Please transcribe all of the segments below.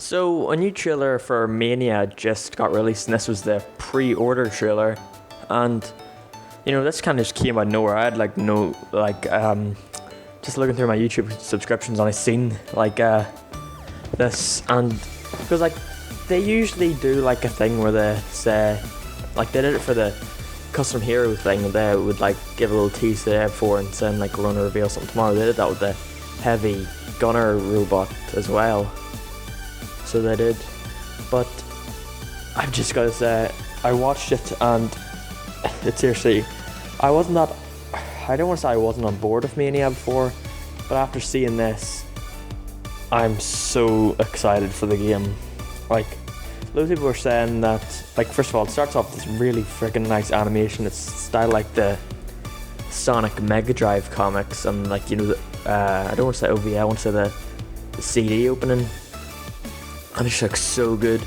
So, a new trailer for Mania just got released, and this was the pre-order trailer. And this kind of just came out of nowhere. I had just looking through my YouTube subscriptions, and I seen this, and because they usually do like a thing where they say, like they did it for the custom hero thing, and they would like give a little tease the day before and then like we're gonna reveal something tomorrow. They did that with the heavy gunner robot as well. So they did, but I've just gotta say, I watched it and it seriously, I don't want to say I wasn't on board with Mania before, but after seeing this, I'm so excited for the game. Like, loads of people were saying that, like, first of all, it starts off with this really freaking nice animation. It's styled like the Sonic Mega Drive comics, and like, I don't want to say OVA, I want to say the CD opening. And it just looks so good,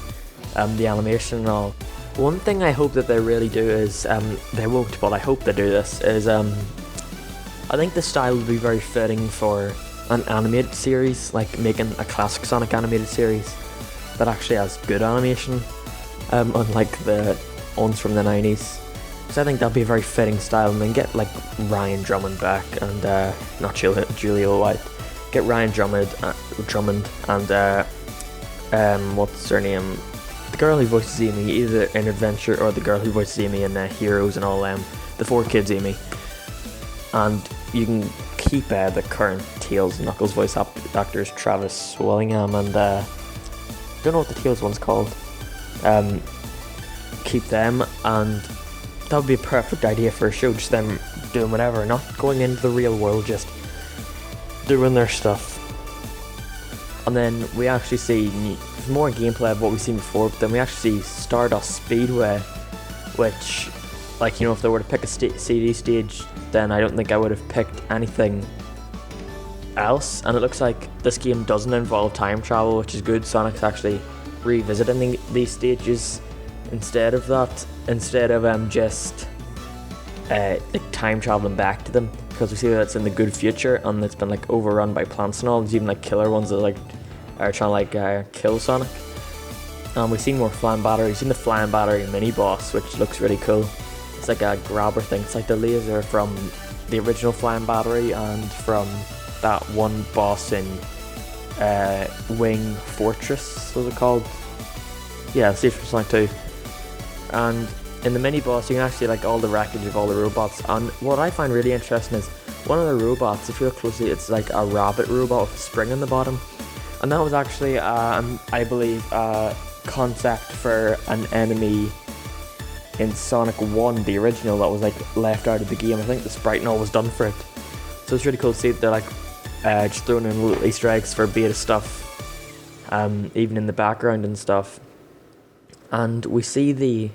the animation and all. One thing I hope that they really do is, they won't, but I hope they do this, is I think the style would be very fitting for an animated series, like making a classic Sonic animated series that actually has good animation, unlike the ones from the 90s. So I think that'd be a very fitting style, and then get like Ryan Drummond back, and not Julia White, get Ryan Drummond and what's her name? The girl who voices Amy, either in Adventure or the girl who voices Amy in Heroes and all the 4 Kids Amy. And you can keep the current Tails and Knuckles voice actors, Travis Willingham and I don't know what the Tails one's called. Keep them, and that would be a perfect idea for a show, just them doing whatever, not going into the real world, just doing their stuff. And then we actually see more gameplay of what we've seen before, but then we actually see Stardust Speedway, which, like, if they were to pick a CD stage, then I don't think I would have picked anything else. And it looks like this game doesn't involve time travel, which is good. Sonic's actually revisiting these stages instead of just like time traveling back to them, because we see that it's in the good future and it's been like overrun by plants and all. There's even like killer ones that like are trying to kill Sonic. And we've seen more flying battery. We've seen the flying battery mini boss, which looks really cool. It's like a grabber thing. It's like the laser from the original flying battery and from that one boss in Wing Fortress, was it called? Yeah, see from Sonic 2. And in the mini boss, you can actually like all the wreckage of all the robots. And what I find really interesting is one of the robots, if you look closely, it's like a rabbit robot with a spring on the bottom. And that was actually, I believe, a concept for an enemy in Sonic 1, the original, that was like left out of the game. I think the sprite and all was done for it. So it's really cool to see that they're like just throwing in little Easter eggs for beta stuff, even in the background and stuff. And we see the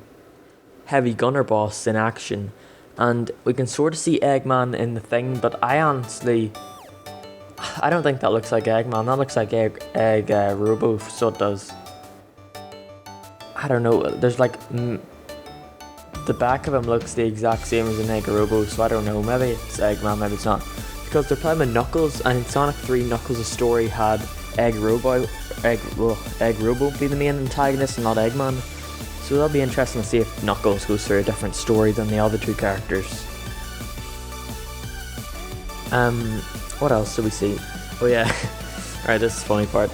heavy gunner boss in action, and we can sort of see Eggman in the thing, but I don't think that looks like Eggman. That looks like Egg Robo, so it does. I don't know, there's like the back of him looks the exact same as an Egg Robo, so I don't know, maybe it's Eggman, maybe it's not, because they're playing with Knuckles, and in Sonic 3 Knuckles' story had Egg Robo be the main antagonist and not Eggman. So that'll be interesting to see if Knuckles goes through a different story than the other 2 characters. What else do we see? Oh yeah, alright, this is the funny part.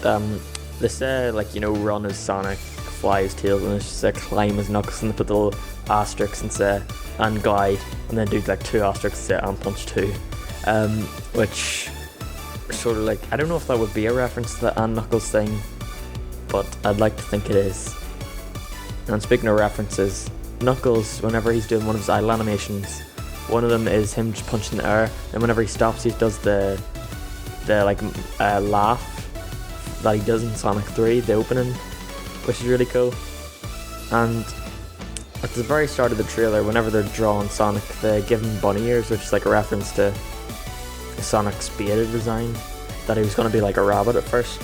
They say run as Sonic, fly as Tails, and it's just like climb as Knuckles, and they put the little asterisks and say and guide, and then do like 2 asterisks and say and punch 2, which sort of like, I don't know if that would be a reference to the and Knuckles thing, but I'd like to think it is. And speaking of references, Knuckles, whenever he's doing one of his idle animations, one of them is him just punching the air, and whenever he stops, he does the laugh that he does in Sonic 3, the opening, which is really cool. And at the very start of the trailer, whenever they're drawing Sonic, they give him bunny ears, which is like a reference to Sonic's beta design, that he was going to be like a rabbit at first.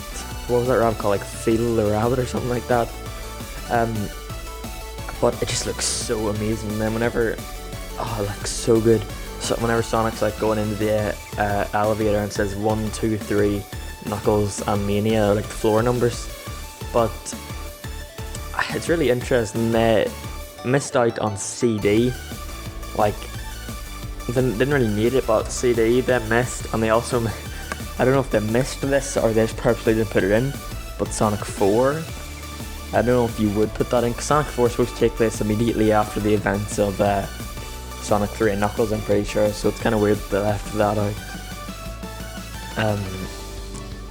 What was that rabbit called? Like Phil the Rabbit or something like that. But it just looks so amazing. And then whenever, it looks so good. So whenever Sonic's like going into the elevator and says 1, 2, 3, Knuckles and Mania, like the floor numbers, but it's really interesting. They missed out on CD. Like, they didn't really need it, but CD they missed, and they also, I don't know if they missed this or they just purposely didn't put it in, but Sonic 4, I don't know if you would put that in, because Sonic 4 is supposed to take place immediately after the events of Sonic 3 and Knuckles, I'm pretty sure, so it's kind of weird that they left that out.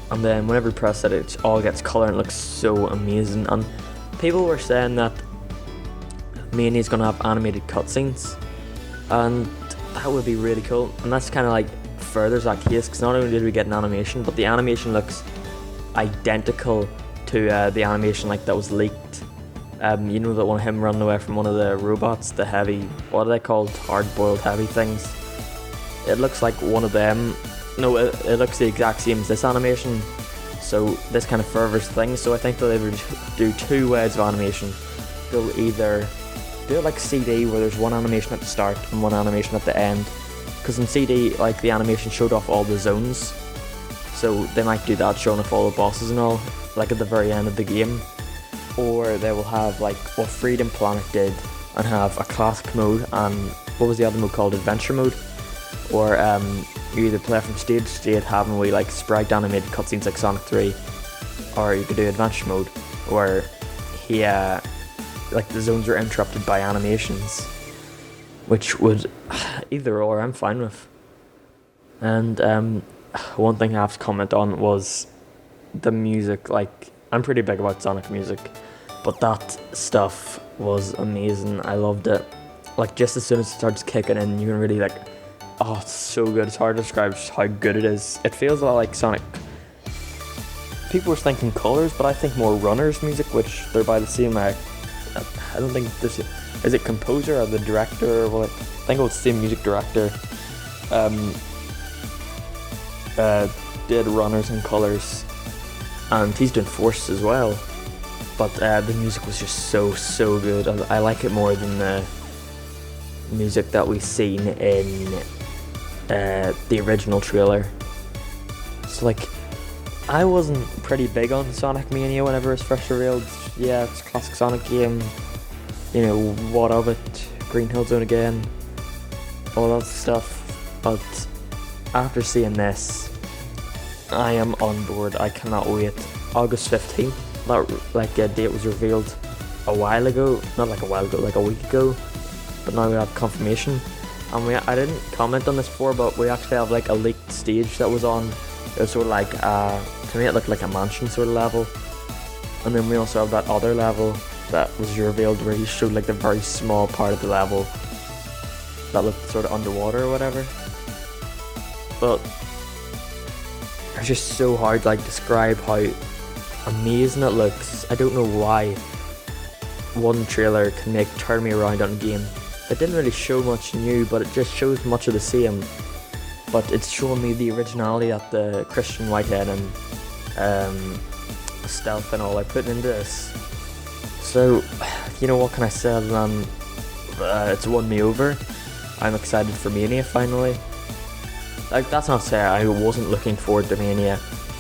And then whenever you press it, it all gets colour and it looks so amazing. And people were saying that Mania is going to have animated cutscenes, and that would be really cool. And that's kind of like furthers that case, because not only did we get an animation, but the animation looks identical to the animation like that was leaked. You know, that one of him running away from one of the robots, the heavy, what are they called, hard-boiled heavy things. It looks like one of them. No, it looks the exact same as this animation, so this kind of furthers things. So I think they'll either do two ways of animation. They'll either do it like CD, where there's one animation at the start and one animation at the end, because in CD, like, the animation showed off all the zones, so they might do that, showing off all the bosses and all, like at the very end of the game. Or they will have like what Freedom Planet did and have a classic mode, and what was the other mode called, adventure mode, or you either play from stage to stage having we like sprite animated cutscenes like Sonic 3, or you could do adventure mode where like the zones are interrupted by animations, which would either or I'm fine with. And one thing I have to comment on was the music. Like, I'm pretty big about Sonic music, but that stuff was amazing. I loved it. Like, just as soon as it starts kicking in, you can really like, oh, it's so good. It's hard to describe just how good it is. It feels a lot like Sonic. People were thinking Colors, but I think more Runners music, which they're by the same. I don't think this is it composer or the director or what. I think it was the same music director. Did Runners and Colors, and he's doing Force as well. But the music was just so good. I like it more than the music that we've seen in the original trailer. So like, I wasn't pretty big on Sonic Mania whenever it was first revealed. Yeah, it's a classic Sonic game. You know, what of it? Green Hill Zone again, all that stuff. But after seeing this, I am on board. I cannot wait. August 15th. That date was revealed a while ago. Not like a while ago, like a week ago. But now we have confirmation. And I didn't comment on this before, but we actually have like a leaked stage that was on. It was sort of like, to me it looked like a mansion sort of level. And then we also have that other level that was revealed where he showed like the very small part of the level that looked sort of underwater or whatever. But it's just so hard to like describe how amazing it looks. I don't know why one trailer can turn me around on a game. It didn't really show much new, but it just shows much of the same. But it's showing me the originality that the Christian Whitehead and Stealth and all I put into this. So, you know, what can I say, man? It's won me over. I'm excited for Mania finally. Like, that's not to say I wasn't looking forward to Mania.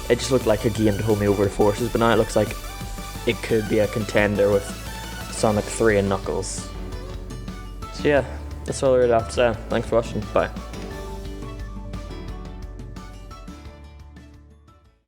It just looked like a game to hold me over the forces, but now it looks like it could be a contender with Sonic 3 and Knuckles. So yeah, that's all I really have to say. Thanks for watching. Bye.